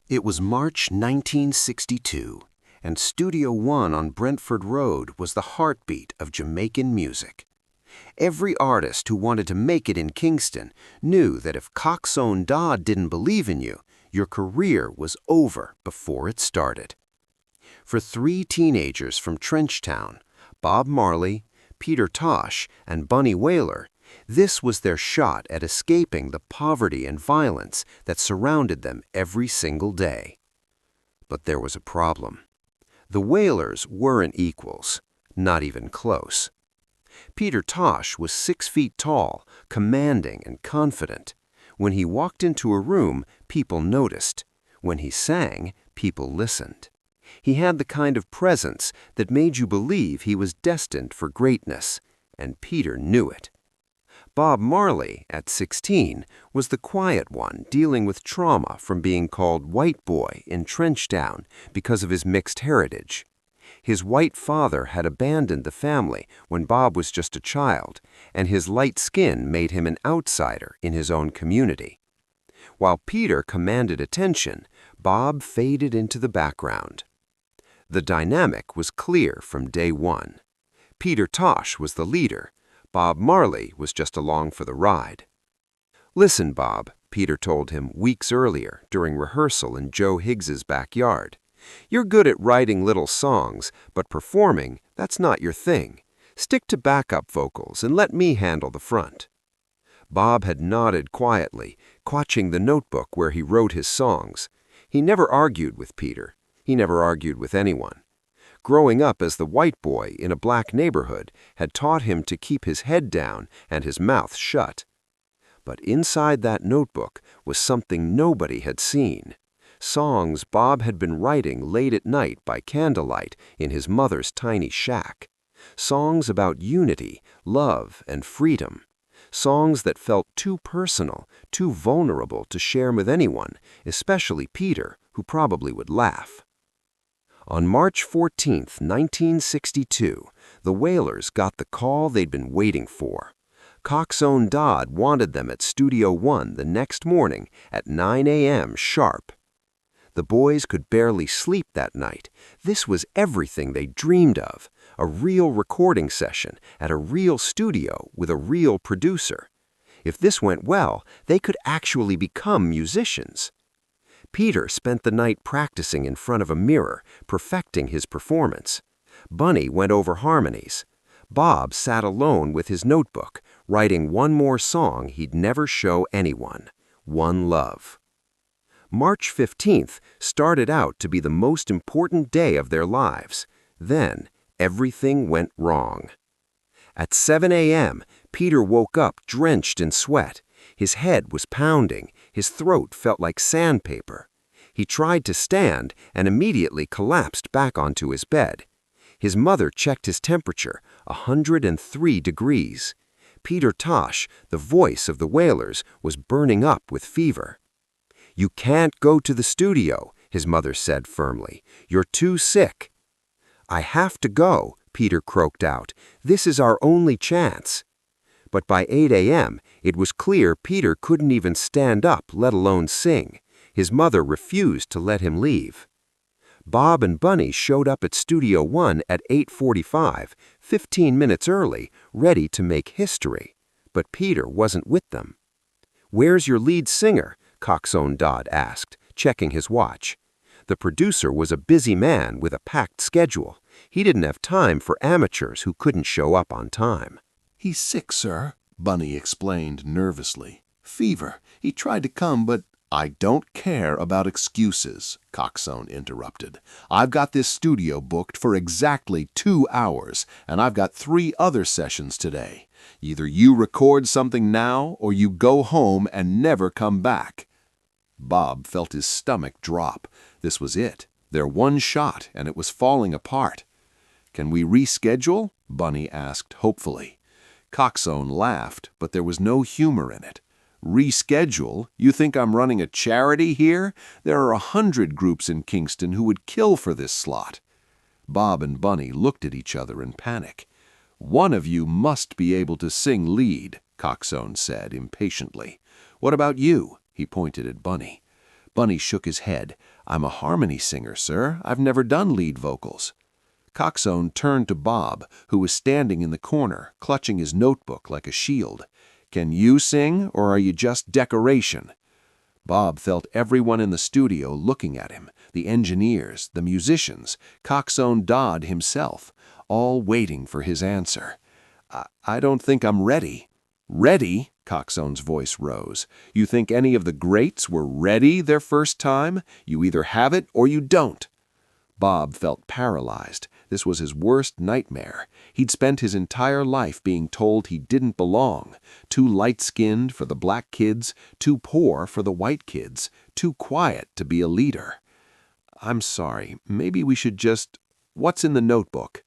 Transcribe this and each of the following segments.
It was March 1962, and Studio One on Brentford Road was the heartbeat of Jamaican music. Every artist who wanted to make it in Kingston knew that if Coxsone Dodd didn't believe in you, your career was over before it started. For three teenagers from Trenchtown, Bob Marley, Peter Tosh, and Bunny Wailer, this was their shot at escaping the poverty and violence that surrounded them every single day. But there was a problem. The Wailers weren't equals, not even close. Peter Tosh was 6 feet tall, commanding and confident. When he walked into a room, people noticed. When he sang, people listened. He had the kind of presence that made you believe he was destined for greatness, and Peter knew it. Bob Marley, at 16, was the quiet one dealing with trauma from being called white boy in Trenchtown because of his mixed heritage. His white father had abandoned the family when Bob was just a child, and his light skin made him an outsider in his own community. While Peter commanded attention, Bob faded into the background. The dynamic was clear from day one. Peter Tosh was the leader. Bob Marley was just along for the ride. "Listen, Bob," Peter told him weeks earlier during rehearsal in Joe Higgs's backyard. "You're good at writing little songs, but performing, that's not your thing. Stick to backup vocals and let me handle the front." Bob had nodded quietly, clutching the notebook where he wrote his songs. He never argued with Peter. He never argued with anyone. Growing up as the white boy in a black neighborhood had taught him to keep his head down and his mouth shut. But inside that notebook was something nobody had seen. Songs Bob had been writing late at night by candlelight in his mother's tiny shack. Songs about unity, love, and freedom. Songs that felt too personal, too vulnerable to share with anyone, especially Peter, who probably would laugh. On March 14, 1962, the Wailers got the call they'd been waiting for. Coxsone Dodd wanted them at Studio One the next morning at 9 a.m. sharp. The boys could barely sleep that night. This was everything they dreamed of, a real recording session at a real studio with a real producer. If this went well, they could actually become musicians. Peter spent the night practicing in front of a mirror, perfecting his performance. Bunny went over harmonies. Bob sat alone with his notebook, writing one more song he'd never show anyone, One Love. March 15th started out to be the most important day of their lives. Then, everything went wrong. At 7 a.m., Peter woke up drenched in sweat. His head was pounding. His throat felt like sandpaper. He tried to stand and immediately collapsed back onto his bed. His mother checked his temperature, 103 degrees. Peter Tosh, the voice of the Wailers, was burning up with fever. "You can't go to the studio," his mother said firmly. "You're too sick." "I have to go," Peter croaked out. "This is our only chance." But by 8 a.m., it was clear Peter couldn't even stand up, let alone sing. His mother refused to let him leave. Bob and Bunny showed up at Studio One at 8:45, 15 minutes early, ready to make history. But Peter wasn't with them. "Where's your lead singer?" Coxsone Dodd asked, checking his watch. The producer was a busy man with a packed schedule. He didn't have time for amateurs who couldn't show up on time. "He's sick, sir," Bunny explained nervously. "Fever. He tried to come, but—" "I don't care about excuses," Coxsone interrupted. "I've got this studio booked for exactly 2 hours, and I've got 3 other sessions today. Either you record something now, or you go home and never come back." Bob felt his stomach drop. This was it. Their one shot, and it was falling apart. "Can we reschedule?" Bunny asked hopefully. Coxsone laughed, but there was no humor in it. "Reschedule? You think I'm running a charity here? There are 100 groups in Kingston who would kill for this slot." Bob and Bunny looked at each other in panic. "One of you must be able to sing lead," Coxsone said impatiently. "What about you?" He pointed at Bunny. Bunny shook his head. I'm a harmony singer, sir. I've never done lead vocals. Coxsone turned to Bob, who was standing in the corner, clutching his notebook like a shield. Can you sing, or are you just decoration? Bob felt everyone in the studio looking at him, the engineers, the musicians, Coxsone Dodd himself, all waiting for his answer. I don't think I'm ready. Ready? Coxsone's voice rose. You think any of the greats were ready their first time? You either have it or you don't. Bob felt paralyzed. This was his worst nightmare. He'd spent his entire life being told he didn't belong. Too light-skinned for the black kids, too poor for the white kids, too quiet to be a leader. I'm sorry, maybe we should just... What's in the notebook?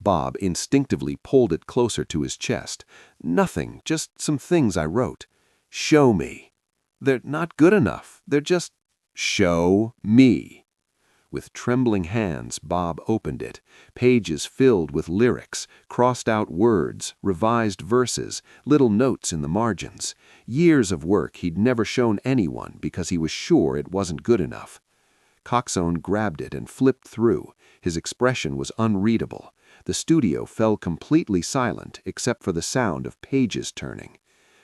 Bob instinctively pulled it closer to his chest. Nothing, just some things I wrote. Show me. They're not good enough. They're just... Show me. With trembling hands, Bob opened it. Pages filled with lyrics, crossed-out words, revised verses, little notes in the margins. Years of work he'd never shown anyone because he was sure it wasn't good enough. Coxsone grabbed it and flipped through. His expression was unreadable. The studio fell completely silent except for the sound of pages turning.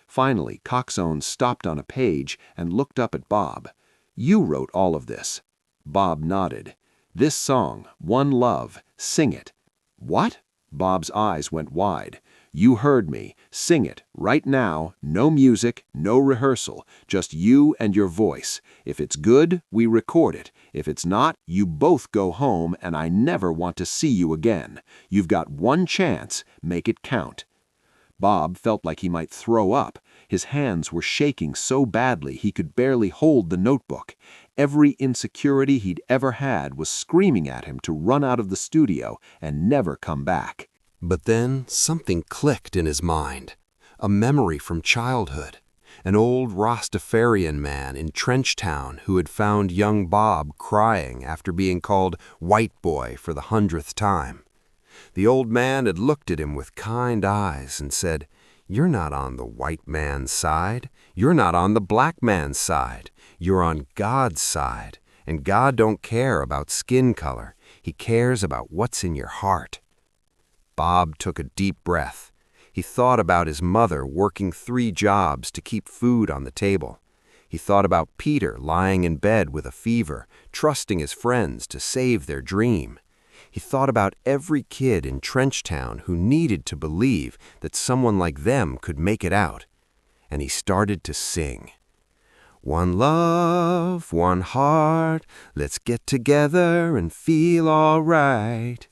Finally, Coxsone stopped on a page and looked up at Bob. You wrote all of this. Bob nodded. This song, One Love, sing it. What? Bob's eyes went wide. You heard me. Sing it, right now, no music, no rehearsal, just you and your voice. If it's good, we record it. If it's not, you both go home and I never want to see you again. You've got one chance, make it count. Bob felt like he might throw up. His hands were shaking so badly he could barely hold the notebook. Every insecurity he'd ever had was screaming at him to run out of the studio and never come back. But then something clicked in his mind. A memory from childhood. An old Rastafarian man in Trenchtown who had found young Bob crying after being called white boy for the 100th time. The old man had looked at him with kind eyes and said, "You're not on the white man's side. You're not on the black man's side. You're on God's side. And God don't care about skin color. He cares about what's in your heart." Bob took a deep breath. He thought about his mother working 3 jobs to keep food on the table. He thought about Peter lying in bed with a fever, trusting his friends to save their dream. He thought about every kid in Trenchtown who needed to believe that someone like them could make it out. And he started to sing. One love, one heart, let's get together and feel all right.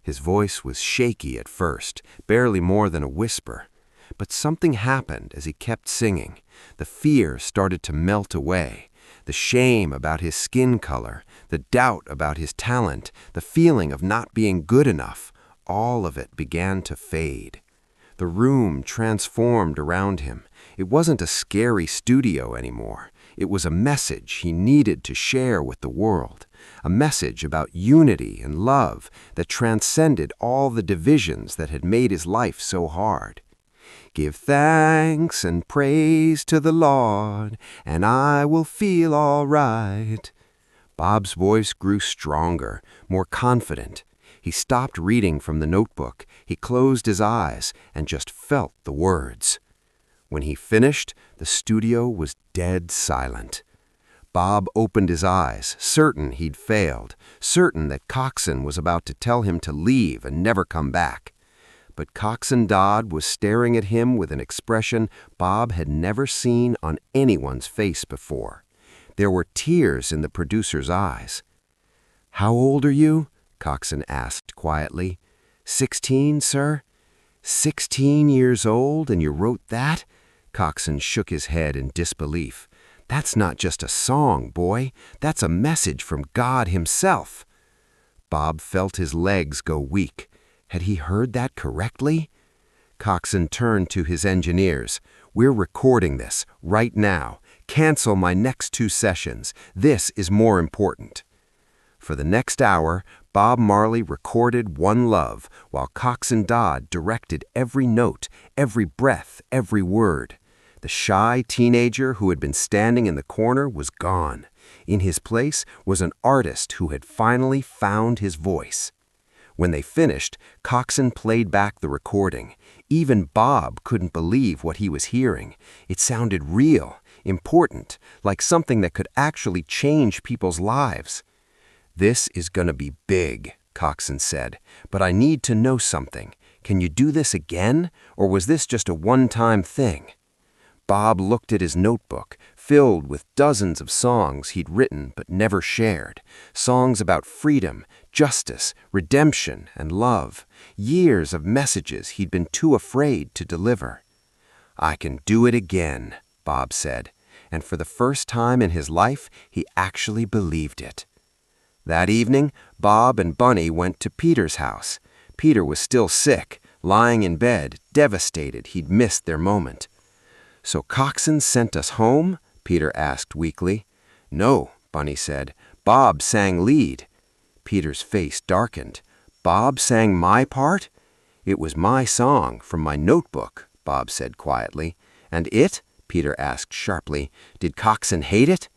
His voice was shaky at first, barely more than a whisper. But something happened as he kept singing. The fear started to melt away. The shame about his skin color, the doubt about his talent, the feeling of not being good enough, all of it began to fade. The room transformed around him. It wasn't a scary studio anymore. It was a message he needed to share with the world. A message about unity and love that transcended all the divisions that had made his life so hard. Give thanks and praise to the Lord, and I will feel all right. Bob's voice grew stronger, more confident. He stopped reading from the notebook. He closed his eyes and just felt the words. When he finished, the studio was dead silent. Bob opened his eyes, certain he'd failed, certain that Coxsone was about to tell him to leave and never come back. But Coxsone Dodd was staring at him with an expression Bob had never seen on anyone's face before. There were tears in the producer's eyes. "How old are you?" Coxsone asked quietly. 16, sir?" 16 years old, and you wrote that? Coxsone shook his head in disbelief. That's not just a song, boy. That's a message from God himself. Bob felt his legs go weak. Had he heard that correctly? Coxsone turned to his engineers. We're recording this right now. Cancel my next 2 sessions. This is more important. For the next hour, Bob Marley recorded One Love, while Coxsone Dodd directed every note, every breath, every word. The shy teenager who had been standing in the corner was gone. In his place was an artist who had finally found his voice. When they finished, Coxon played back the recording. Even Bob couldn't believe what he was hearing. It sounded real, important, like something that could actually change people's lives. "This is gonna be big," Coxon said, "but I need to know something. Can you do this again, or was this just a one-time thing?" Bob looked at his notebook, filled with dozens of songs he'd written but never shared. Songs about freedom, justice, redemption, and love. Years of messages he'd been too afraid to deliver. "I can do it again," Bob said, and for the first time in his life, he actually believed it. That evening, Bob and Bunny went to Peter's house. Peter was still sick, lying in bed, devastated he'd missed their moment. "So Coxon sent us home?" Peter asked weakly. "No," Bunny said. "Bob sang lead." Peter's face darkened. "Bob sang my part?" "It was my song, from my notebook," Bob said quietly. "And it?" Peter asked sharply. "Did Coxon hate it?"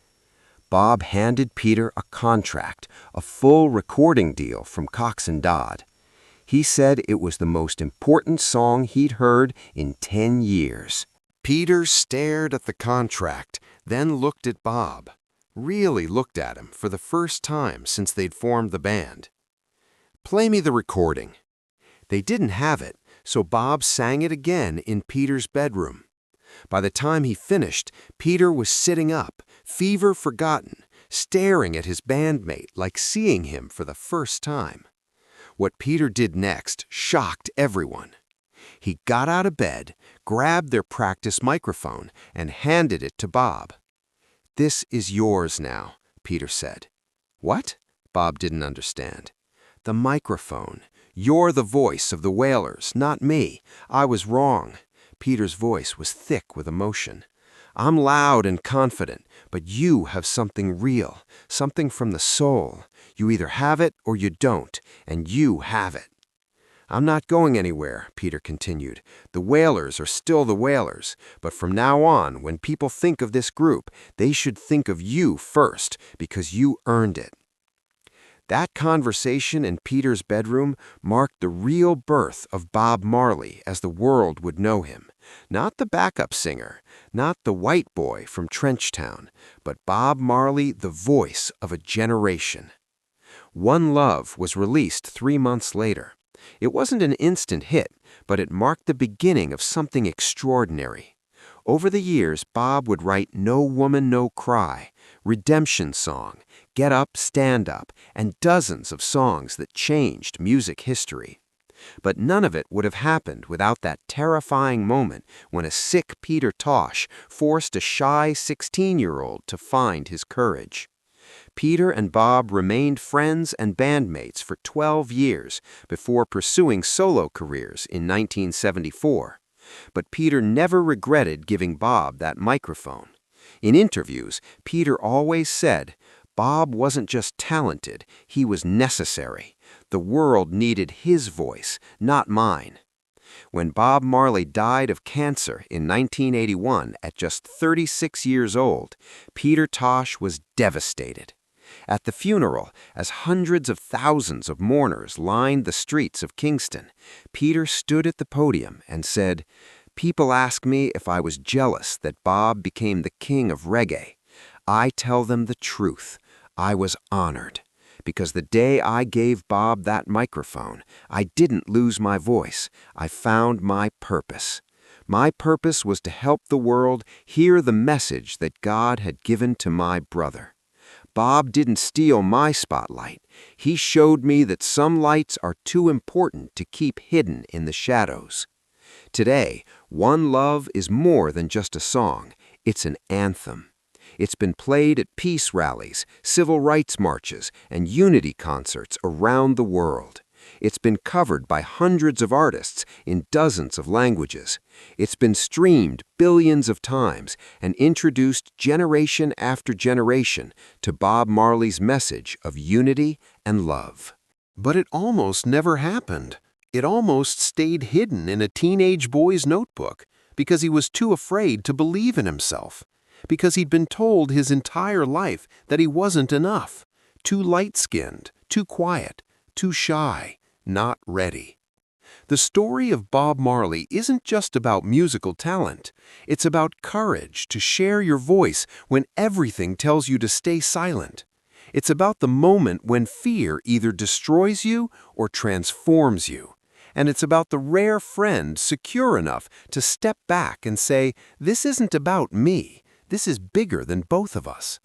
Bob handed Peter a contract, a full recording deal from Coxon Dodd. He said it was the most important song he'd heard in 10 years. Peter stared at the contract, then looked at Bob. Really looked at him for the first time since they'd formed the band. "Play me the recording." They didn't have it, so Bob sang it again in Peter's bedroom. By the time he finished, Peter was sitting up, fever forgotten, staring at his bandmate like seeing him for the first time. What Peter did next shocked everyone. He got out of bed, grabbed their practice microphone, and handed it to Bob. "This is yours now," Peter said. "What?" Bob didn't understand. "The microphone. You're the voice of the Wailers, not me. I was wrong." Peter's voice was thick with emotion. "I'm loud and confident, but you have something real, something from the soul. You either have it or you don't, and you have it." "I'm not going anywhere," Peter continued. "The Wailers are still the Wailers, but from now on, when people think of this group, they should think of you first, because you earned it." That conversation in Peter's bedroom marked the real birth of Bob Marley as the world would know him. Not the backup singer, not the white boy from Trenchtown, but Bob Marley, the voice of a generation. One Love was released 3 months later. It wasn't an instant hit, but it marked the beginning of something extraordinary. Over the years, Bob would write No Woman, No Cry, Redemption Song, Get Up, Stand Up, and dozens of songs that changed music history. But none of it would have happened without that terrifying moment when a sick Peter Tosh forced a shy 16-year-old to find his courage. Peter and Bob remained friends and bandmates for 12 years before pursuing solo careers in 1974. But Peter never regretted giving Bob that microphone. In interviews, Peter always said, "Bob wasn't just talented, he was necessary. The world needed his voice, not mine." When Bob Marley died of cancer in 1981 at just 36 years old, Peter Tosh was devastated. At the funeral, as hundreds of thousands of mourners lined the streets of Kingston, Peter stood at the podium and said, "People ask me if I was jealous that Bob became the king of reggae. I tell them the truth. I was honored. Because the day I gave Bob that microphone, I didn't lose my voice. I found my purpose. My purpose was to help the world hear the message that God had given to my brother. Bob didn't steal my spotlight. He showed me that some lights are too important to keep hidden in the shadows." Today, One Love is more than just a song. It's an anthem. It's been played at peace rallies, civil rights marches, and unity concerts around the world. It's been covered by hundreds of artists in dozens of languages. It's been streamed billions of times and introduced generation after generation to Bob Marley's message of unity and love. But it almost never happened. It almost stayed hidden in a teenage boy's notebook because he was too afraid to believe in himself. because he'd been told his entire life that he wasn't enough, too light-skinned, too quiet, too shy, not ready. The story of Bob Marley isn't just about musical talent. It's about courage to share your voice when everything tells you to stay silent. It's about the moment when fear either destroys you or transforms you. And it's about the rare friend secure enough to step back and say, "This isn't about me. This is bigger than both of us."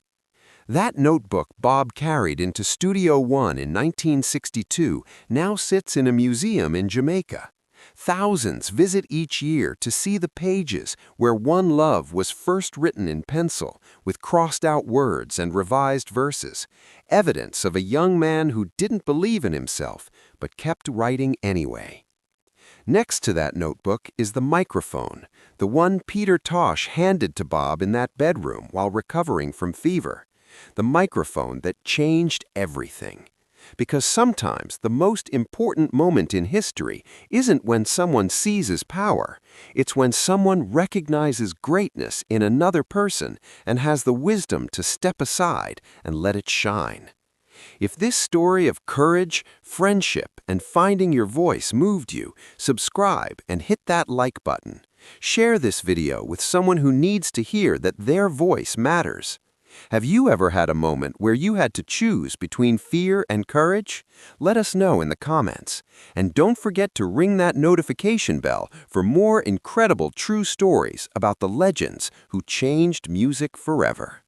That notebook Bob carried into Studio One in 1962 now sits in a museum in Jamaica. Thousands visit each year to see the pages where One Love was first written in pencil with crossed-out words and revised verses, evidence of a young man who didn't believe in himself but kept writing anyway. Next to that notebook is the microphone, the one Peter Tosh handed to Bob in that bedroom while recovering from fever. The microphone that changed everything. Because sometimes the most important moment in history isn't when someone seizes power. It's when someone recognizes greatness in another person and has the wisdom to step aside and let it shine. If this story of courage, friendship, and finding your voice moved you, subscribe and hit that like button. Share this video with someone who needs to hear that their voice matters. Have you ever had a moment where you had to choose between fear and courage? Let us know in the comments. And don't forget to ring that notification bell for more incredible true stories about the legends who changed music forever.